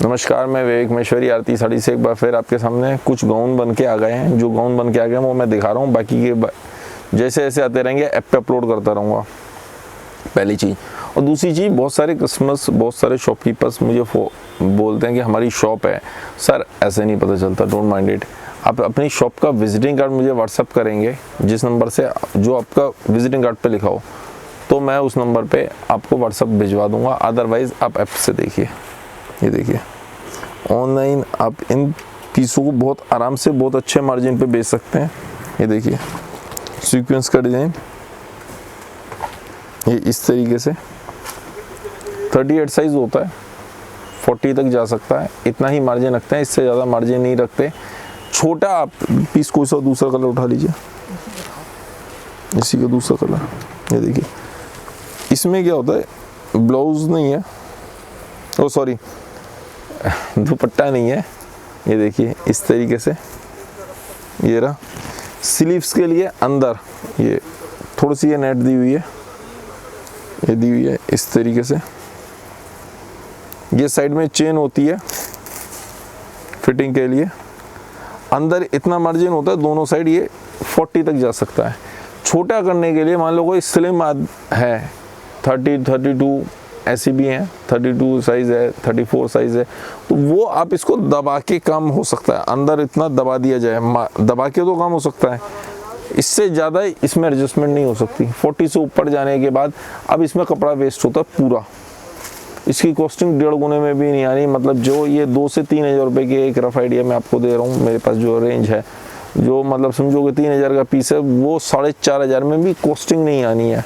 नमस्कार, मैं विवेक महेश्वरी आरती साड़ी से एक बार फिर आपके सामने कुछ गाउन बन के आ गए हैं। जो गाउन बन के आ गए हैं वो मैं दिखा रहा हूँ। बाकी के जैसे जैसे आते रहेंगे ऐप पे अपलोड करता रहूँगा, पहली चीज़। और दूसरी चीज़, बहुत सारे कस्टमर्स, बहुत सारे शॉपकीपर्स मुझे बोलते हैं कि हमारी शॉप है। सर ऐसे नहीं पता चलता, डोंट माइंड इट। आप अपनी शॉप का विजिटिंग कार्ड मुझे व्हाट्सअप करेंगे, जिस नंबर से जो आपका विजिटिंग कार्ड पे लिखा हो, तो मैं उस नंबर पे आपको व्हाट्सअप भिजवा दूंगा। अदरवाइज़ आप ऐप से देखिए। ये देखिए, ऑनलाइन आप इन पीसों को बहुत आराम से बहुत अच्छे मार्जिन पे बेच सकते हैं। ये देखिए सीक्वेंस का डिज़ाइन, ये इस तरीके से 38 साइज़ होता है, 40 तक जा सकता है। इतना ही मार्जिन रखते हैं, इससे ज़्यादा मार्जिन नहीं रखते। छोटा आप पीस कोई सा दूसरा कलर उठा लीजिए, इसी का दूसरा कलर। ये देखिए, इसमें क्या होता है, ब्लाउज नहीं है, ओ सॉरी दुपट्टा नहीं है। ये देखिए इस तरीके से, ये रहा। स्लीव्स के लिए अंदर ये थोड़ी सी ये नेट दी हुई है, ये दी हुई है इस तरीके से। ये साइड में चेन होती है फिटिंग के लिए। अंदर इतना मार्जिन होता है, दोनों साइड ये 40 तक जा सकता है। छोटा करने के लिए मान लो कोई स्लिम है, 30, 32 ऐसी भी हैं, 32 साइज़ है, 34 साइज़ है, तो वो आप इसको दबा के कम हो सकता है। अंदर इतना दबा दिया जाए, दबा के तो कम हो सकता है, इससे ज़्यादा इसमें एडजस्टमेंट नहीं हो सकती। 40 से ऊपर जाने के बाद अब इसमें कपड़ा वेस्ट होता है पूरा। इसकी कॉस्टिंग 1.5 गुने में भी नहीं आनी। मतलब जो ये 2 से 3 हज़ार रुपये की एक रफ आइडिया मैं आपको दे रहा हूँ, मेरे पास जो रेंज है, जो मतलब समझो कि 3 हज़ार का पीस है, वो 4,500 में भी कॉस्टिंग नहीं आनी है,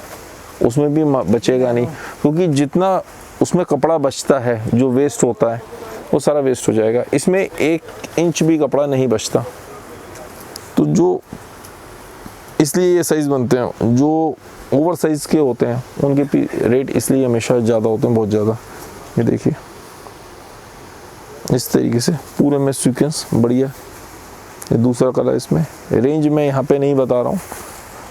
उसमें भी बचेगा नहीं। क्योंकि जितना उसमें कपड़ा बचता है, जो वेस्ट होता है, वो सारा वेस्ट हो जाएगा। इसमें 1 इंच भी कपड़ा नहीं बचता। तो जो इसलिए ये साइज़ बनते हैं, जो ओवर साइज़ के होते हैं उनके रेट इसलिए हमेशा ज़्यादा होते हैं, बहुत ज़्यादा। ये देखिए इस तरीके से पूरे में सीक्वेंस बढ़िया। ये दूसरा कलर, इसमें रेंज मैं यहाँ पे नहीं बता रहा हूँ।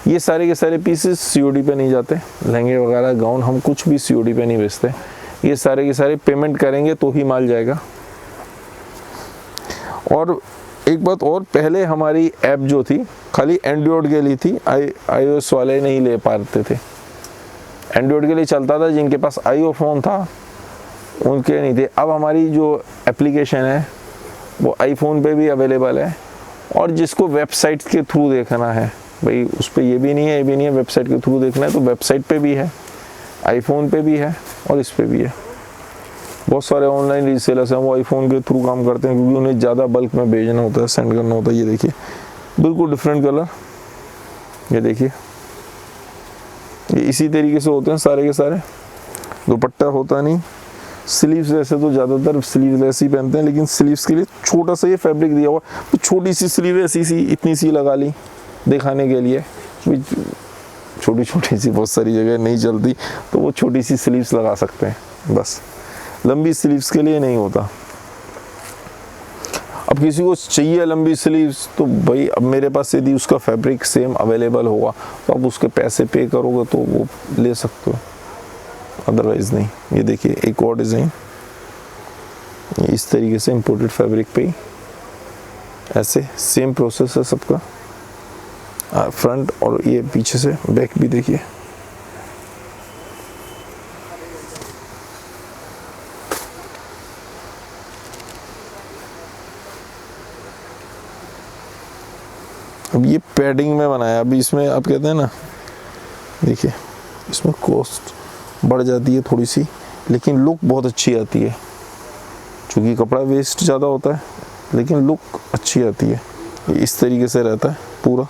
ये सारे के सारे पीसेस सीओडी पे नहीं जाते। लहंगे वगैरह गाउन हम कुछ भी सीओडी पे नहीं बेचते। ये सारे के सारे पेमेंट करेंगे तो ही माल जाएगा। और एक बात और, पहले हमारी ऐप जो थी खाली एंड्रॉयड के लिए थी, iOS वाले नहीं ले पाते थे। एंड्रॉयड के लिए चलता था, जिनके पास आईओ फ़ोन था उनके नहीं थे। अब हमारी जो एप्लीकेशन है वो आईफोन पे भी अवेलेबल है। और जिसको वेबसाइट के थ्रू देखना है, भाई उस पर ये भी नहीं है, ये भी नहीं है, वेबसाइट के थ्रू देखना है, तो वेबसाइट पे भी है, आईफोन पे भी है और इस पे भी है। बहुत सारे ऑनलाइन रीसेलर्स हैं, वो आईफोन के थ्रू काम करते हैं, क्योंकि उन्हें ज़्यादा बल्क में भेजना होता है, सेंड करना होता है। ये देखिए बिल्कुल डिफरेंट कलर, ये देखिए, ये इसी तरीके से होते हैं सारे के सारे। दुपट्टा होता नहीं। स्लीव्स वैसे तो ज़्यादातर स्लीव्स ऐसे ही पहनते हैं, लेकिन स्लीव्स के लिए छोटा सा ये फैब्रिक दिया हुआ, तो छोटी सी स्लीव ऐसी सी इतनी सी लगा ली दिखाने के लिए। छोटी छोटी सी बहुत सारी जगह नहीं चलती, तो वो छोटी सी स्लीव्स लगा सकते हैं बस। लंबी स्लीव्स के लिए नहीं होता। अब किसी को चाहिए लंबी स्लीव्स, तो भाई अब मेरे पास यदि उसका फैब्रिक सेम अवेलेबल होगा तो आप उसके पैसे पे करोगे तो वो ले सकते हो, अदरवाइज़ नहीं। ये देखिए एक और डिज़ाइन, इस तरीके से इंपोर्टेड फैब्रिक पे ही ऐसे सेम प्रोसेस है सबका। फ्रंट और ये पीछे से बैक भी देखिए। अब ये पैडिंग में बनाया। अभी इसमें आप कहते हैं ना, देखिए इसमें कॉस्ट बढ़ जाती है थोड़ी सी, लेकिन लुक बहुत अच्छी आती है। क्योंकि कपड़ा वेस्ट ज़्यादा होता है, लेकिन लुक अच्छी आती है। ये इस तरीके से रहता है पूरा।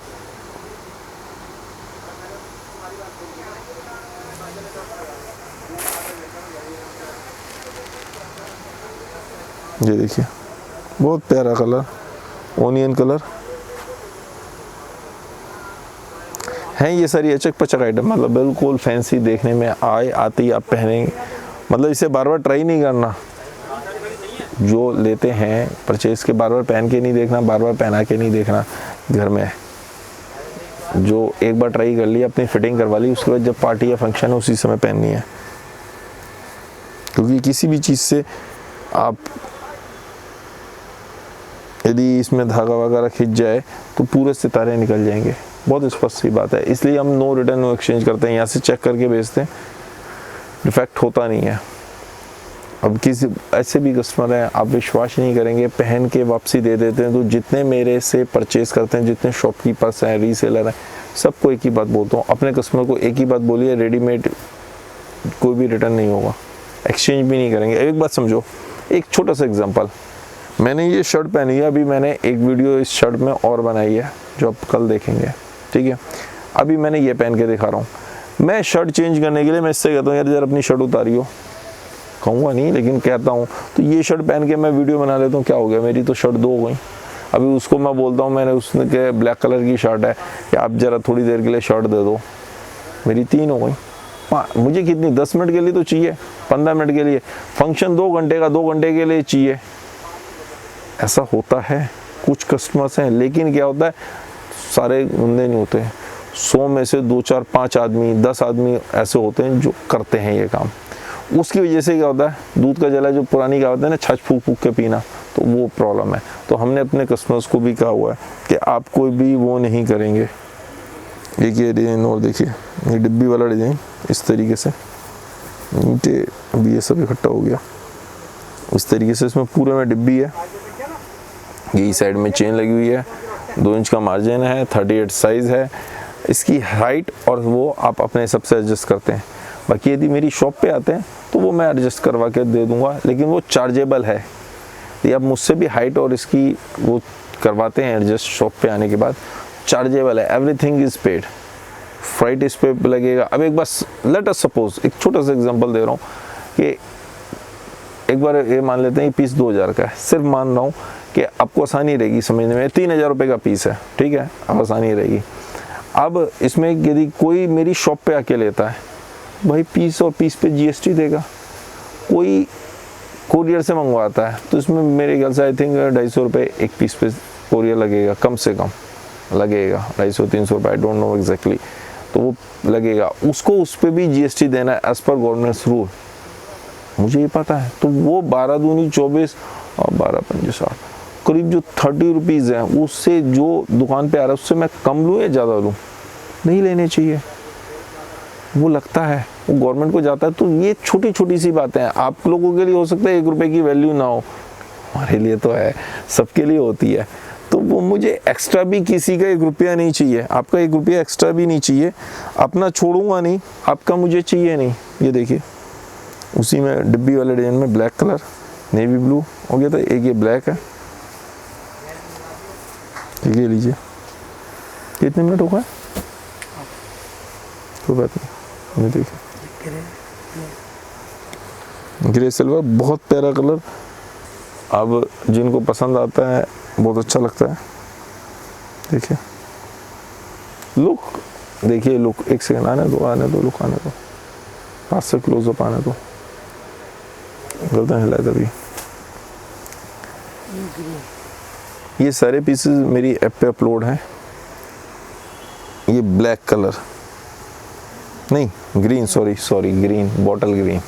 ये देखिए बहुत प्यारा कलर, ओनियन कलर है। ये सारी अचक पचक आइटम, मतलब बिल्कुल फैंसी देखने में आती आप पहनेंगे। मतलब इसे बार बार ट्राई नहीं करना। जो लेते हैं परचेज के, बार बार पहन के नहीं देखना, बार बार पहना के नहीं देखना घर में। जो एक बार ट्राई कर लिया, अपनी फिटिंग करवा ली, उसके बाद जब पार्टी या फंक्शन है उसी समय पहननी है। क्योंकि किसी भी चीज़ से आप यदि इसमें धागा वगैरह खिंच जाए तो पूरे सितारे निकल जाएंगे। बहुत स्पष्ट सी बात है, इसलिए हम नो रिटर्न नो एक्सचेंज करते हैं, यहाँ से चेक करके बेचते हैं, डिफेक्ट होता नहीं है। अब किसी ऐसे भी कस्टमर हैं, आप विश्वास नहीं करेंगे, पहन के वापसी दे देते हैं। तो जितने मेरे से परचेज़ करते हैं, जितने शॉपकीपर्स हैं, रीसेलर हैं, सबको एक ही बात बोलता हूँ, अपने कस्टमर को एक ही बात बोलिए, रेडीमेड कोई भी रिटर्न नहीं होगा, एक्सचेंज भी नहीं करेंगे। एक बात समझो, एक छोटा सा एग्जांपल, मैंने ये शर्ट पहनी है, अभी मैंने एक वीडियो इस शर्ट में और बनाई है जो आप कल देखेंगे, ठीक है। अभी मैंने ये पहन के दिखा रहा हूँ, मैं शर्ट चेंज करने के लिए मैं इससे कहता हूँ यार अपनी शर्ट उतारियो, कहूँगा नहीं लेकिन कहता हूँ, तो ये शर्ट पहन के मैं वीडियो बना लेता हूँ, क्या हो गया, मेरी तो शर्ट 2 हो गई। अभी उसको मैं बोलता हूँ, मैंने उसने के ब्लैक कलर की शर्ट है कि आप ज़रा थोड़ी देर के लिए शर्ट दे दो, मेरी 3 हो गई। मुझे कितनी 10 मिनट के लिए तो चाहिए, 15 मिनट के लिए, फंक्शन 2 घंटे का 2 घंटे के लिए चाहिए। ऐसा होता है, कुछ कस्टमर्स हैं, लेकिन क्या होता है, सारे बंदे नहीं होते हैं, 100 में से 2 4 5 आदमी 10 आदमी ऐसे होते हैं जो करते हैं ये काम। उसकी वजह से क्या होता है, दूध का जला जो पुरानी कहावत है ना, छाछ फूक फूक के पीना, तो वो प्रॉब्लम है। तो हमने अपने कस्टमर्स को भी कहा हुआ है कि आप कोई भी वो नहीं करेंगे। एक ये डिज़ाइन और देखिए, ये डिब्बी वाला डिज़ाइन इस तरीके से, नीचे अभी ये सब इकट्ठा हो गया इस तरीके से, इसमें पूरे में डिब्बी है, यही साइड में चेन लगी हुई है, 2 इंच का मार्जिन है, 38 साइज़ है, इसकी हाइट और वो आप अपने हिसाब से एडजस्ट करते हैं। बाकी यदि मेरी शॉप पे आते हैं तो वो मैं एडजस्ट करवा के दे दूंगा, लेकिन वो चार्जेबल है। यदि आप मुझसे भी हाइट और इसकी वो करवाते हैं एडजस्ट शॉप पे आने के बाद, चार्जेबल है, एवरीथिंग इज़ पेड, फ्राइट इस पे लगेगा। अब एक बस लेट अस सपोज, एक छोटा सा एग्जांपल दे रहा हूँ कि एक बार ये मान लेते हैं पीस 2000 का है, सिर्फ मान रहा हूँ कि आपको आसानी रहेगी समझने में, 3000 रुपये का पीस है, ठीक है, अब आसानी रहेगी। अब इसमें यदि कोई मेरी शॉप पे आके लेता है, भाई पीस और पीस पे GST देगा, कोई कोरियर से मंगवाता है तो इसमें मेरे ख्याल से आई थिंक 250 रुपये एक पीस पे कोरियर लगेगा, कम से कम लगेगा 250-300 रुपये, आई डोंट नो एग्जैक्टली, तो वो लगेगा, उसको उस पर भी GST देना है एज़ पर गवर्नमेंट्स रूल, मुझे ये पता है। तो वो 12 दूनी 24 और 12 पंजे 60, करीब जो 30 रुपीज़ हैं, उससे जो दुकान पे आ रहा है उससे मैं कम लूँ या ज़्यादा लूँ, नहीं लेने चाहिए, वो लगता है, वो गवर्नमेंट को जाता है। तो ये छोटी छोटी सी बातें हैं, आप लोगों के लिए हो सकता है 1 रुपये की वैल्यू ना हो, हमारे लिए तो है, सबके लिए होती है। तो वो मुझे एक्स्ट्रा भी किसी का 1 रुपया नहीं चाहिए, आपका 1 रुपया एक्स्ट्रा भी नहीं चाहिए, अपना छोड़ूंगा नहीं, आपका मुझे चाहिए नहीं। ये देखिए, उसी में डिब्बी वाले डिजाइन में ब्लैक कलर, नेवी ब्लू हो गया था, एक ये ब्लैक है, ये लीजिए। कितने मिनट हो गए, कोई बात नहीं, ये देखिए ग्रे सिल्वर, बहुत प्यारा कलर। अब जिनको पसंद आता है बहुत अच्छा लगता है, देखिए लुक, देखिए लुक, एक सेकंड आने दो लुक आने दो, पास से क्लोजअप आने दो, गलत हिलाया तभी। ये सारे पीसेस मेरी ऐप पे अपलोड हैं। ये ब्लैक कलर नहीं, green, sorry green, bottle green,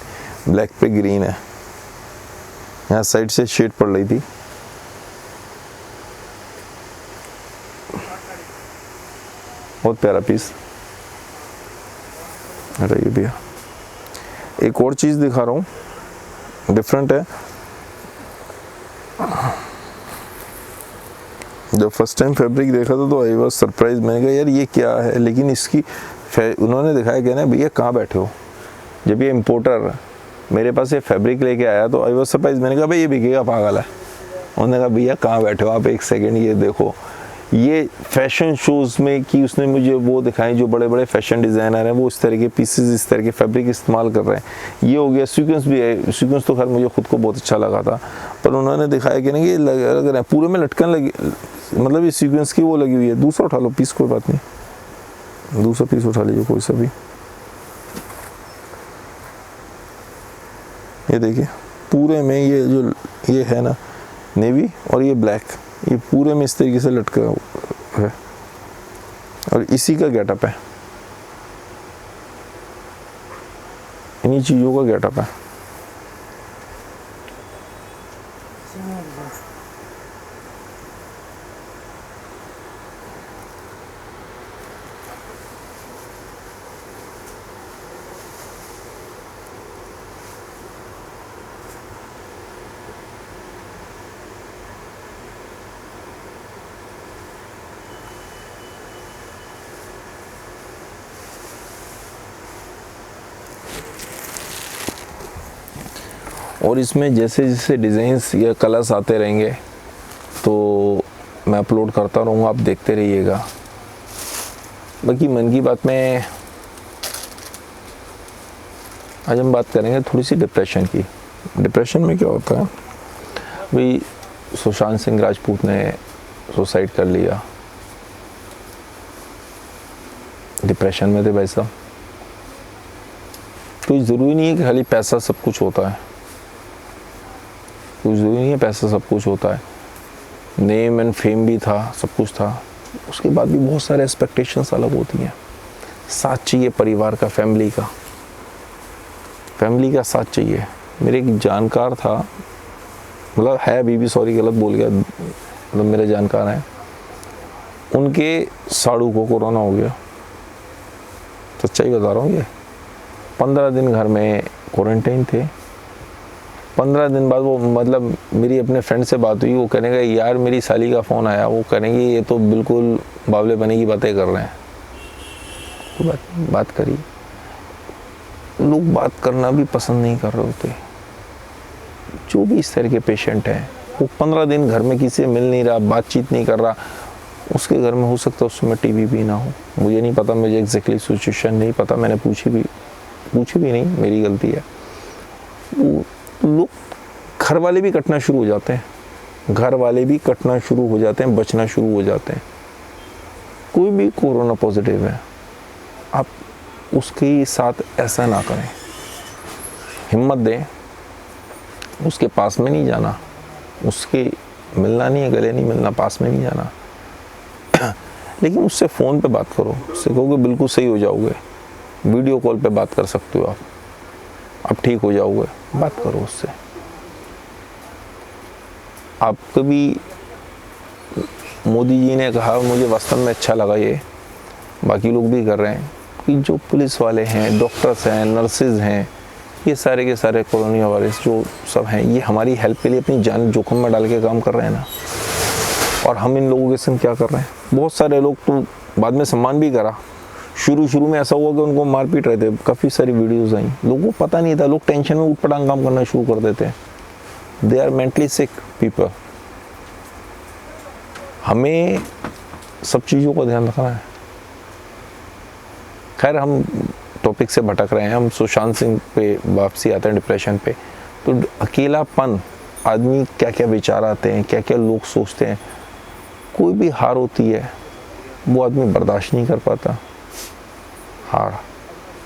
black पे ग्रीन है, यहाँ साइड से शेड पड़ रही थी। बहुत प्यारा पीस, अरे ये भैया एक और चीज़ दिखा रहा हूँ, डिफरेंट है। जब फर्स्ट टाइम फैब्रिक देखा था तो आई वाज सरप्राइज, मैंने कहा यार ये क्या है, लेकिन इसकी उन्होंने दिखाया क्या ना, भैया कहाँ बैठे हो। जब ये इम्पोर्टर मेरे पास ये फैब्रिक लेके आया तो आई वाज सरप्राइज, मैंने कहा भाई ये बिकेगा, पागल है। उन्होंने कहा भैया कहाँ बैठे हो आप, एक सेकेंड ये देखो। ये फैशन शोज़ में कि उसने मुझे वो दिखाई, जो बड़े बड़े फैशन डिज़ाइनर हैं वो इस तरह के पीसेस, इस तरह के फैब्रिक इस्तेमाल कर रहे हैं। ये हो गया, सीक्वेंस भी है, सीक्वेंस तो खैर मुझे खुद को बहुत अच्छा लगा था, पर उन्होंने दिखाया कि नहीं ये लग रहा है पूरे में लटकन लगी, मतलब ये सीक्वेंस की वो लगी हुई है। दूसरा उठा लो पीस, कोई बात नहीं, दूसरा पीस उठा लीजिए कोई सा भी। ये देखिए पूरे में ये जो ये है ना नेवी और ये ब्लैक, ये पूरे में इस तरीके से लटका है और इसी का गेटअप है, इन्हीं चीज़ों का गेटअप है। और इसमें जैसे जैसे डिज़ाइंस या कलर्स आते रहेंगे तो मैं अपलोड करता रहूँगा, आप देखते रहिएगा। बाकी मन की बात में आज हम बात करेंगे थोड़ी सी डिप्रेशन की। डिप्रेशन में क्या होता है भाई, सुशांत सिंह राजपूत ने सुसाइड कर लिया, डिप्रेशन में थे भाई साहब। कोई ज़रूरी नहीं है कि खाली पैसा सब कुछ होता है, कोई ज़रूरी नहीं है पैसा सब कुछ होता है। नेम एंड फेम भी था, सब कुछ था, उसके बाद भी बहुत सारे एक्सपेक्टेशंस अलग होती हैं। साथ चाहिए परिवार का, फैमिली का साथ चाहिए। मेरे एक जानकार था, मतलब है अभी भी, सॉरी गलत बोल गया, मतलब मेरे जानकार हैं, उनके साड़ू को कोरोना हो गया, सच्चाई बता रहा हूँ। ये 15 दिन घर में क्वारंटाइन थे। 15 दिन बाद वो, मतलब मेरी अपने फ्रेंड से बात हुई, वो कहेंगे यार मेरी साली का फ़ोन आया, वो कहेंगे ये तो बिल्कुल बावले बने की बातें कर रहे हैं। तो बात करी, लोग बात करना भी पसंद नहीं कर रहे होते। जो भी इस तरह के पेशेंट हैं, वो 15 दिन घर में किसी से मिल नहीं रहा, बातचीत नहीं कर रहा, उसके घर में हो सकता है उस समय टीवी भी ना हो। मुझे नहीं पता, मुझे एग्जैक्टली सिचुएशन नहीं पता, मैंने पूछी भी नहीं, मेरी गलती है। वो लोग, घर वाले भी कटना शुरू हो जाते हैं, बचना शुरू हो जाते हैं। कोई भी कोरोना पॉजिटिव है, आप उसके साथ ऐसा ना करें, हिम्मत दें, उसके पास में नहीं जाना, उसके मिलना नहीं है, गले नहीं मिलना, पास में नहीं जाना। लेकिन उससे फ़ोन पे बात करो, उससे कहोगे बिल्कुल सही हो जाओगे, वीडियो कॉल पे बात कर सकते हो आप ठीक हो जाओगे, बात करो उससे। आप कभी, मोदी जी ने कहा, मुझे वास्तव में अच्छा लगा, ये बाकी लोग भी कर रहे हैं, कि जो पुलिस वाले हैं, डॉक्टर्स हैं, नर्सेज हैं, ये सारे के सारे कोरोना वायरस जो सब हैं, ये हमारी हेल्प के लिए अपनी जान जोखिम में डाल के काम कर रहे हैं ना। और हम इन लोगों के संग क्या कर रहे हैं? बहुत सारे लोग तो बाद में सम्मान भी करा, शुरू में ऐसा हुआ कि उनको मार पीट रहे थे, काफ़ी सारी वीडियोज़ आई, लोगों को पता नहीं था, लोग टेंशन में ऊट-पटांग काम करना शुरू कर देते हैं। They are mentally sick people. हमें सब चीज़ों का ध्यान रखना है। खैर, हम टॉपिक से भटक रहे हैं, हम सुशांत सिंह पे वापसी आते हैं, डिप्रेशन पे। तो अकेलापन, आदमी क्या क्या विचार आते हैं, क्या क्या लोग सोचते हैं, कोई भी हार होती है वो आदमी बर्दाश्त नहीं कर पाता। हार,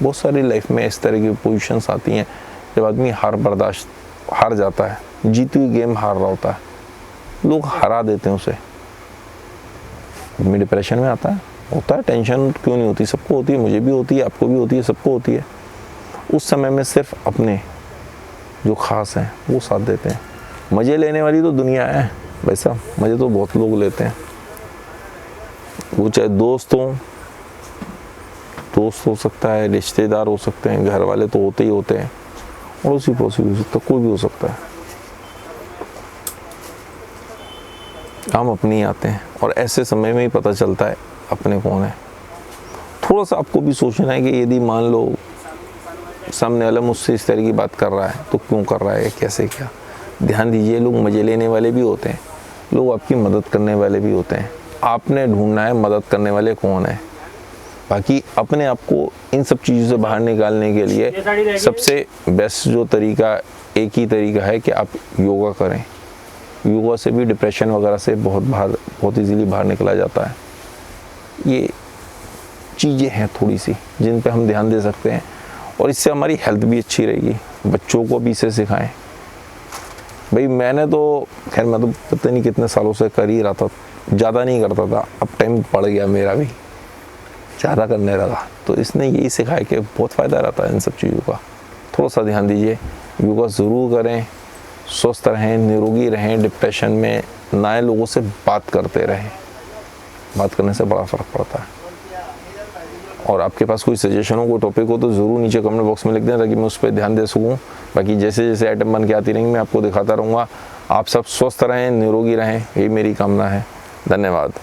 बहुत सारी लाइफ में इस तरह की पोजीशंस आती हैं जब आदमी हार जाता है, जीती हुई गेम हार रहा होता है, लोग हरा देते हैं उसे, आदमी डिप्रेशन में आता है। होता है, टेंशन क्यों नहीं होती, सबको होती है, मुझे भी होती है, आपको भी होती है, सबको होती है। उस समय में सिर्फ अपने जो खास हैं वो साथ देते हैं। मज़े लेने वाली तो दुनिया है वैसा, मज़े तो बहुत लोग लेते हैं, वो चाहे दोस्त हो सकता है, रिश्तेदार हो सकते हैं, घर वाले तो होते ही होते हैं, पड़ोसी हो सकता है, कोई भी हो सकता है। काम अपने ही आते हैं, और ऐसे समय में ही पता चलता है अपने कौन है। थोड़ा सा आपको भी सोचना है कि यदि मान लो सामने वाला मुझसे इस तरह की बात कर रहा है तो क्यों कर रहा है, कैसे, क्या। ध्यान दीजिए, लोग मज़े लेने वाले भी होते हैं, लोग आपकी मदद करने वाले भी होते हैं। आपने ढूंढना है मदद करने वाले कौन है। बाकी अपने आप को इन सब चीज़ों से बाहर निकालने के लिए सबसे बेस्ट जो तरीका, एक ही तरीका है कि आप योगा करें। योगा से भी डिप्रेशन वगैरह से बहुत इजीली बाहर निकला जाता है। ये चीज़ें हैं थोड़ी सी जिन पे हम ध्यान दे सकते हैं, और इससे हमारी हेल्थ भी अच्छी रहेगी। बच्चों को भी इसे सिखाएं। भाई मैं तो पता नहीं कितने सालों से कर ही रहा था, ज़्यादा नहीं करता था, अब टाइम पड़ गया मेरा भी, ज़्यादा करने लगा। तो इसने यही सिखाया कि बहुत फ़ायदा रहता है इन सब चीज़ों का। थोड़ा सा ध्यान दीजिए, योगा ज़रूर करें, स्वस्थ रहें, निरोगी रहें, डिप्रेशन में ना आए, लोगों से बात करते रहें। बात करने से बड़ा फ़र्क पड़ता है। और आपके पास कोई सजेशन हो, कोई टॉपिक हो, तो ज़रूर नीचे कमेंट बॉक्स में लिख दें ताकि मैं उस पर ध्यान दे सकूँ। बाकी जैसे जैसे आइटम बन के आती रहेंगी मैं आपको दिखाता रहूँगा। आप सब स्वस्थ रहें, निरोगी रहें, यही मेरी कामना है। धन्यवाद।